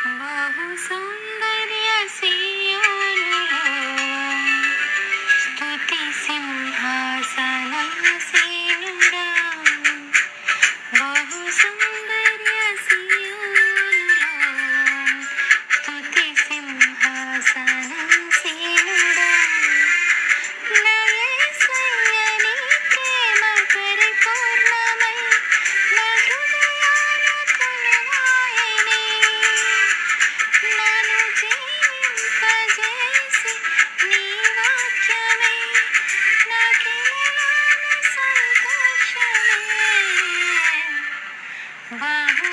బహు సౌందర్య సీయోనులో స్తుతి సింహాసనాసీనుడా. బహు సౌందర్య సీయోనులో స్తుతి సింహాసనాసీనుడా. నా యేసయ్య నీ ప్రేమ పరిపూర్ణమై నా హృదయాన కొలువాయెనే. నన్ను జీవింపజేసి నీ వాక్యమే నాకిలలోన సంతోషమే. బహు